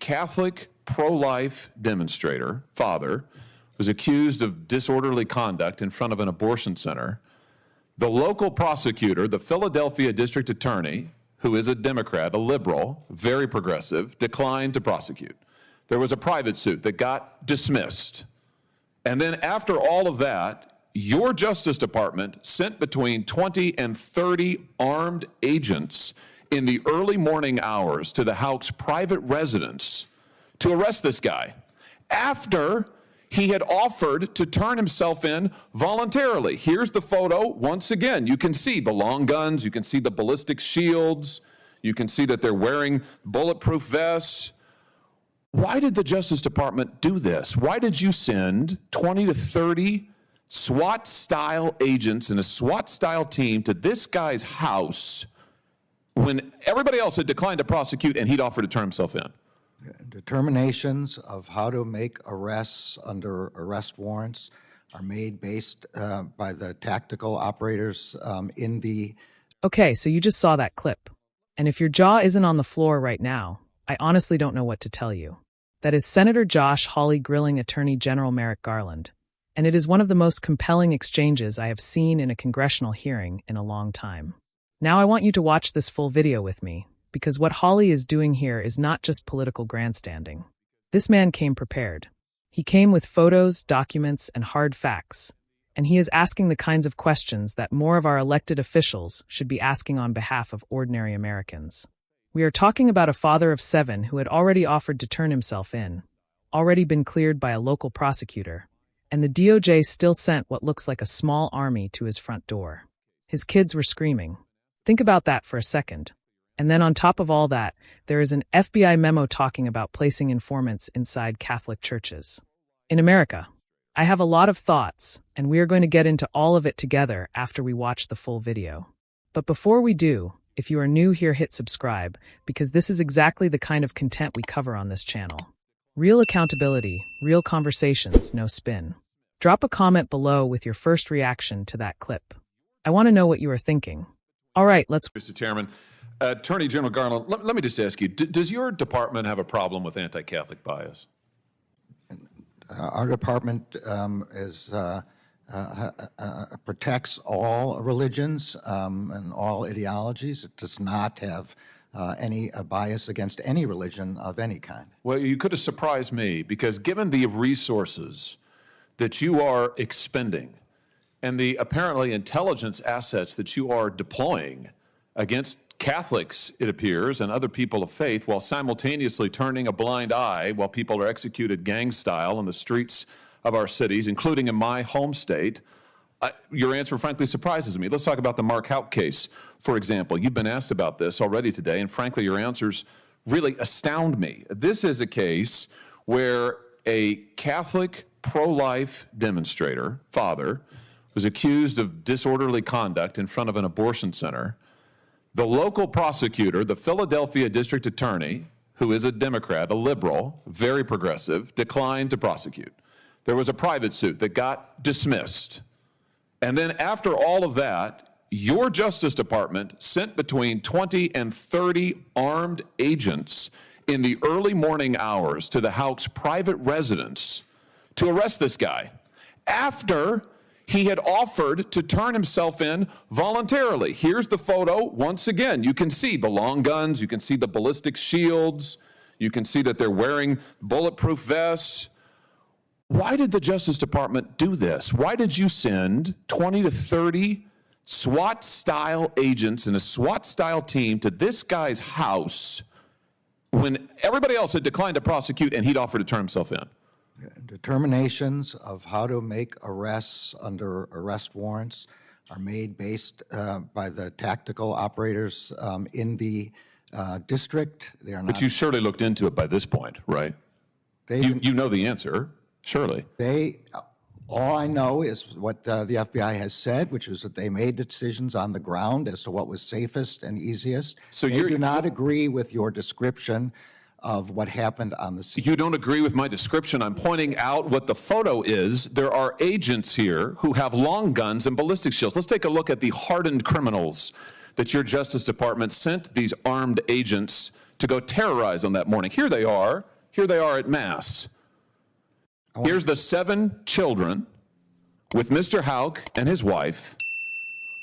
Catholic pro-life demonstrator, father, was accused of disorderly conduct in front of an abortion center. The local prosecutor, the Philadelphia district attorney, who is a Democrat, a liberal, very progressive, declined to prosecute. There was a private suit that got dismissed. And then after all of that, your Justice Department sent between 20 and 30 armed agents in the early morning hours to the Houck's private residence to arrest this guy after he had offered to turn himself in voluntarily. Here's the photo. Once again, you can see the long guns, you can see the ballistic shields, you can see that they're wearing bulletproof vests. Why did the Justice Department do this? Why did you send 20 to 30 SWAT-style agents and a SWAT-style team to this guy's house when everybody else had declined to prosecute and he'd offered to turn himself in? Determinations of how to make arrests under arrest warrants are made based by the tactical operators in the... Okay, so you just saw that clip. And if your jaw isn't on the floor right now, I honestly don't know what to tell you. That is Senator Josh Hawley grilling Attorney General Merrick Garland. And it is one of the most compelling exchanges I have seen in a congressional hearing in a long time. Now I want you to watch this full video with me, because what Hawley is doing here is not just political grandstanding. This man came prepared. He came with photos, documents, and hard facts, and he is asking the kinds of questions that more of our elected officials should be asking on behalf of ordinary Americans. We are talking about a father of 7 who had already offered to turn himself in, already been cleared by a local prosecutor, and the DOJ still sent what looks like a small army to his front door. His kids were screaming. Think about that for a second. And then on top of all that, there is an FBI memo talking about placing informants inside Catholic churches. In America, I have a lot of thoughts, and we are going to get into all of it together after we watch the full video. But before we do, if you are new here, hit subscribe, because this is exactly the kind of content we cover on this channel. Real accountability, real conversations, no spin. Drop a comment below with your first reaction to that clip. I want to know what you are thinking. All right, let's... Mr. Chairman, Attorney General Garland, let me just ask you, does your department have a problem with anti-Catholic bias? Our department protects all religions and all ideologies. It does not have any bias against any religion of any kind. Well, you could have surprised me, because given the resources that you are expending and the apparently intelligence assets that you are deploying against Catholics, it appears, and other people of faith, while simultaneously turning a blind eye while people are executed gang style in the streets of our cities, including in my home state, your answer frankly surprises me. Let's talk about the Mark Houck case, for example. You've been asked about this already today, and frankly, your answers really astound me. This is a case where a Catholic pro-life demonstrator, father, was accused of disorderly conduct in front of an abortion center. The local prosecutor, the Philadelphia district attorney, who is a Democrat, a liberal, very progressive, declined to prosecute. There was a private suit that got dismissed. And then after all of that, your Justice Department sent between 20 and 30 armed agents in the early morning hours to the Houck's private residence to arrest this guy after he had offered to turn himself in voluntarily. Here's the photo. Once again, you can see the long guns, you can see the ballistic shields, you can see that they're wearing bulletproof vests. Why did the Justice Department do this? Why did you send 20 to 30 SWAT-style agents and a SWAT-style team to this guy's house when everybody else had declined to prosecute and he'd offered to turn himself in? Determinations of how to make arrests under arrest warrants are made based by the tactical operators in the district. They are not. But you surely looked into it by this point, right? You know the answer, surely. All I know is what the FBI has said, which is that they made decisions on the ground as to what was safest and easiest. So you do not agree with your description of what happened on the scene. You don't agree with my description. I'm pointing out what the photo is. There are agents here who have long guns and ballistic shields. Let's take a look at the hardened criminals that your Justice Department sent these armed agents to go terrorize on that morning. Here they are. Here they are at Mass. Here's the 7 children with Mr. Houck and his wife.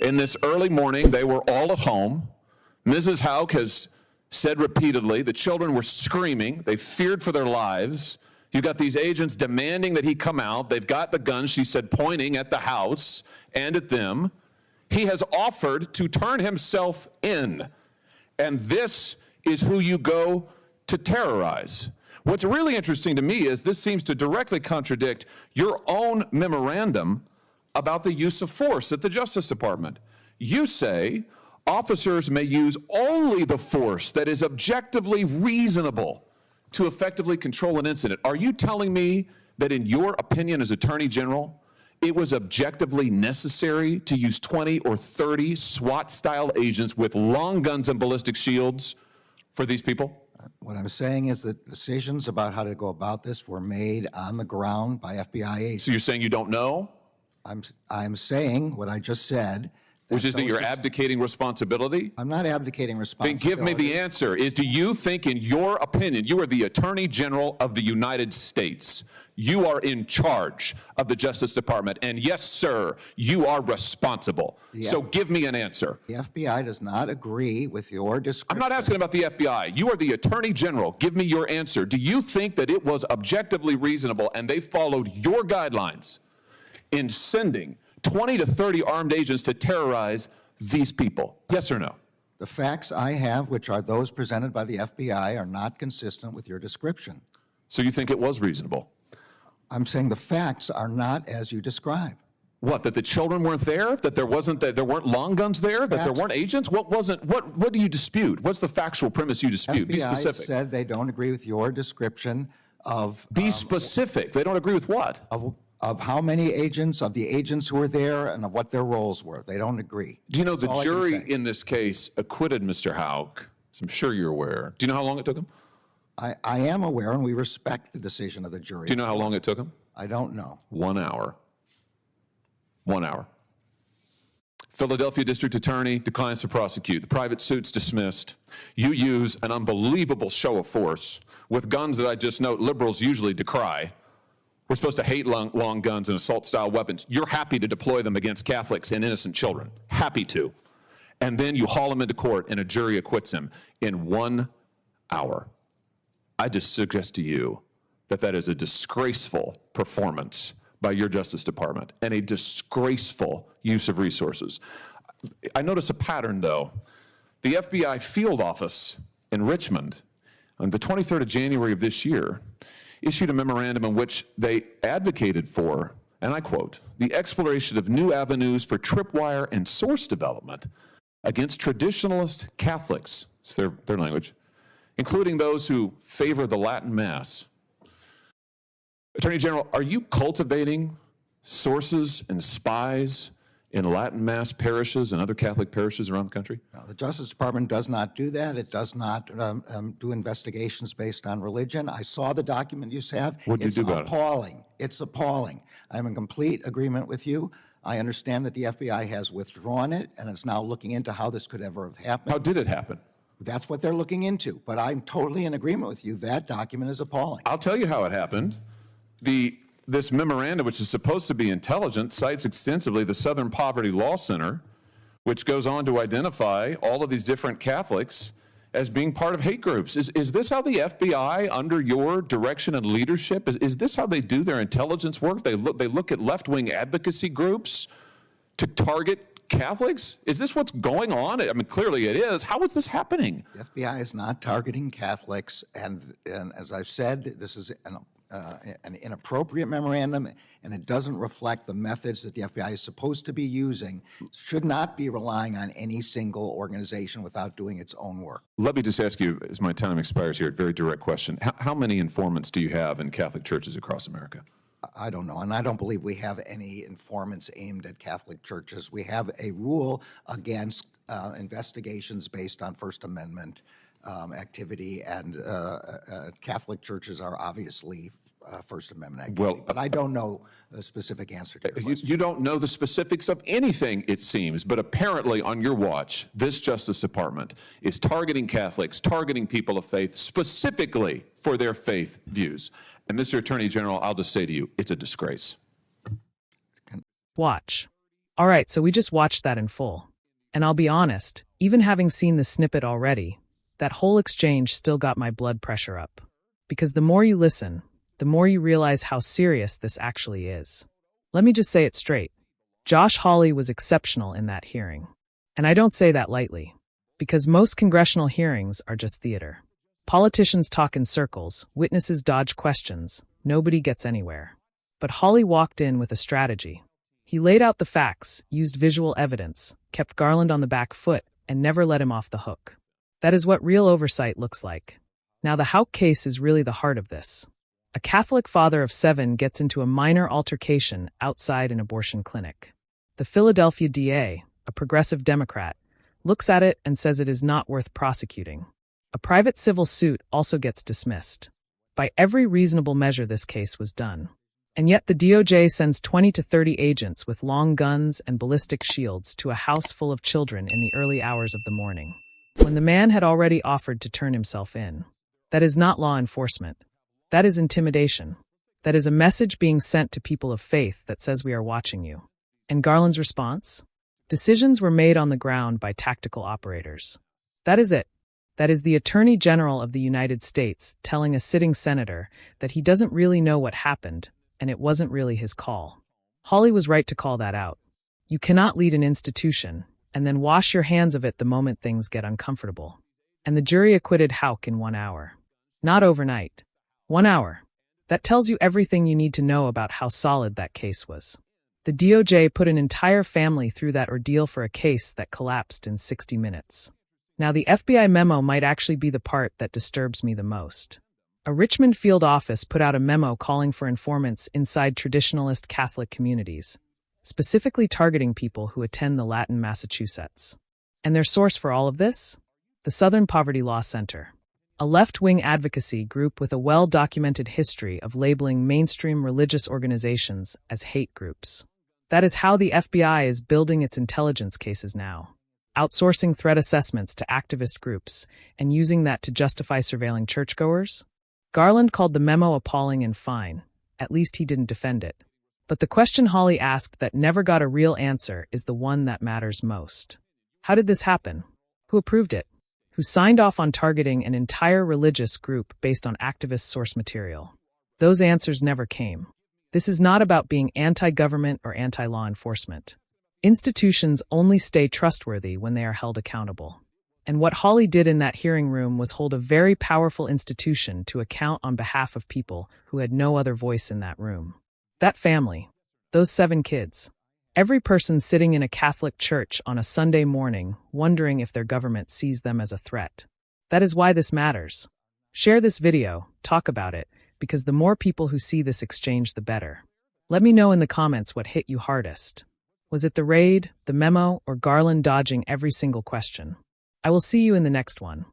In this early morning, they were all at home. Mrs. Houck has said repeatedly the children were screaming. They feared for their lives. You got these agents demanding that he come out. They've got the guns, she said, pointing at the house and at them. He has offered to turn himself in. And this is who you go to terrorize. What's really interesting to me is this seems to directly contradict your own memorandum about the use of force at the Justice Department. You say officers may use only the force that is objectively reasonable to effectively control an incident. Are you telling me that in your opinion as Attorney General, it was objectively necessary to use 20 or 30 SWAT-style agents with long guns and ballistic shields for these people? What I'm saying is that decisions about how to go about this were made on the ground by FBI agents. So you're saying you don't know? I'm saying what I just said. Which is that you're abdicating responsibility? I'm not abdicating responsibility. Then give me the answer. Do you think, in your opinion, you are the Attorney General of the United States, you are in charge of the Justice Department, and yes, sir, you are responsible. So give me an answer. The FBI does not agree with your description. I'm not asking about the FBI. You are the Attorney General. Give me your answer. Do you think that it was objectively reasonable and they followed your guidelines in sending 20 to 30 armed agents to terrorize these people? Yes or no? The facts I have, which are those presented by the FBI, are not consistent with your description. So you think it was reasonable? I'm saying the facts are not as you describe. What, that the children weren't there? That there weren't long guns there? That there weren't agents? What do you dispute? What's the factual premise you dispute? Be specific. FBI said they don't agree with your description of... Be specific. They don't agree with what? Of how many agents, of the agents who were there, and of what their roles were. They don't agree. Do you know the jury in this case acquitted Mr. Houck? So I'm sure you're aware. Do you know how long it took him? I am aware, and we respect the decision of the jury. Do you know how long it took him? I don't know. 1 hour. 1 hour. Philadelphia District Attorney declines to prosecute. The private suit's dismissed. You use an unbelievable show of force with guns that I just note liberals usually decry. We're supposed to hate long guns and assault-style weapons. You're happy to deploy them against Catholics and innocent children. Happy to. And then you haul him into court and a jury acquits him in 1 hour. I just suggest to you that that is a disgraceful performance by your Justice Department and a disgraceful use of resources. I notice a pattern, though. The FBI field office in Richmond on the 23rd of January of this year issued a memorandum in which they advocated for, and I quote, the exploration of new avenues for tripwire and source development against traditionalist Catholics, it's their language, including those who favor the Latin Mass. Attorney General, are you cultivating sources and spies in Latin Mass parishes and other Catholic parishes around the country? No, the Justice Department does not do that. It does not do investigations based on religion. I saw the document you have. What did you do about it? It's appalling. It's appalling. I'm in complete agreement with you. I understand that the FBI has withdrawn it, and it's now looking into how this could ever have happened. How did it happen? That's what they're looking into. But I'm totally in agreement with you. That document is appalling. I'll tell you how it happened. This memorandum, which is supposed to be intelligent, cites extensively the Southern Poverty Law Center, which goes on to identify all of these different Catholics as being part of hate groups. Is this how the FBI, under your direction and leadership, is this how they do their intelligence work? They look at left-wing advocacy groups to target Catholics? Is this what's going on? I mean, clearly it is. How is this happening? The FBI is not targeting Catholics, and as I've said, this is an inappropriate memorandum, and it doesn't reflect the methods that the FBI is supposed to be using. It should not be relying on any single organization without doing its own work. Let me just ask you, as my time expires here, a very direct question. How many informants do you have in Catholic churches across America? I don't know, and I don't believe we have any informants aimed at Catholic churches. We have a rule against investigations based on First Amendment activity, and Catholic churches are obviously First Amendment activity. But I don't know the specific answer to your question. You don't know the specifics of anything, it seems, but apparently on your watch, this Justice Department is targeting Catholics, targeting people of faith, specifically for their faith views. And Mr. Attorney General, I'll just say to you, it's a disgrace. Watch. All right, so we just watched that in full. And I'll be honest, even having seen the snippet already, that whole exchange still got my blood pressure up. Because the more you listen, the more you realize how serious this actually is. Let me just say it straight. Josh Hawley was exceptional in that hearing. And I don't say that lightly, because most congressional hearings are just theater. Politicians talk in circles, witnesses dodge questions, nobody gets anywhere. But Hawley walked in with a strategy. He laid out the facts, used visual evidence, kept Garland on the back foot, and never let him off the hook. That is what real oversight looks like. Now, the Houck case is really the heart of this. A Catholic father of 7 gets into a minor altercation outside an abortion clinic. The Philadelphia DA, a progressive Democrat, looks at it and says it is not worth prosecuting. A private civil suit also gets dismissed. By every reasonable measure, this case was done. And yet the DOJ sends 20 to 30 agents with long guns and ballistic shields to a house full of children in the early hours of the morning, when the man had already offered to turn himself in. That is not law enforcement. That is intimidation. That is a message being sent to people of faith that says we are watching you. And Garland's response? Decisions were made on the ground by tactical operators. That is it. That is the Attorney General of the United States telling a sitting senator that he doesn't really know what happened, and it wasn't really his call. Hawley was right to call that out. You cannot lead an institution and then wash your hands of it the moment things get uncomfortable. And the jury acquitted Houck in 1 hour. Not overnight. 1 hour. That tells you everything you need to know about how solid that case was. The DOJ put an entire family through that ordeal for a case that collapsed in 60 minutes. Now, the FBI memo might actually be the part that disturbs me the most. A Richmond field office put out a memo calling for informants inside traditionalist Catholic communities, specifically targeting people who attend the Latin Massachusetts. And their source for all of this? The Southern Poverty Law Center, a left-wing advocacy group with a well-documented history of labeling mainstream religious organizations as hate groups. That is how the FBI is building its intelligence cases now, outsourcing threat assessments to activist groups and using that to justify surveilling churchgoers. Garland called the memo appalling and fine. At least he didn't defend it. But the question Hawley asked that never got a real answer is the one that matters most. How did this happen? Who approved it? Who signed off on targeting an entire religious group based on activist source material? Those answers never came. This is not about being anti-government or anti-law enforcement. Institutions only stay trustworthy when they are held accountable. And what Hawley did in that hearing room was hold a very powerful institution to account on behalf of people who had no other voice in that room. That family, those 7 kids, every person sitting in a Catholic church on a Sunday morning wondering if their government sees them as a threat. That is why this matters. Share this video, talk about it, because the more people who see this exchange, the better. Let me know in the comments what hit you hardest. Was it the raid, the memo, or Garland dodging every single question? I will see you in the next one.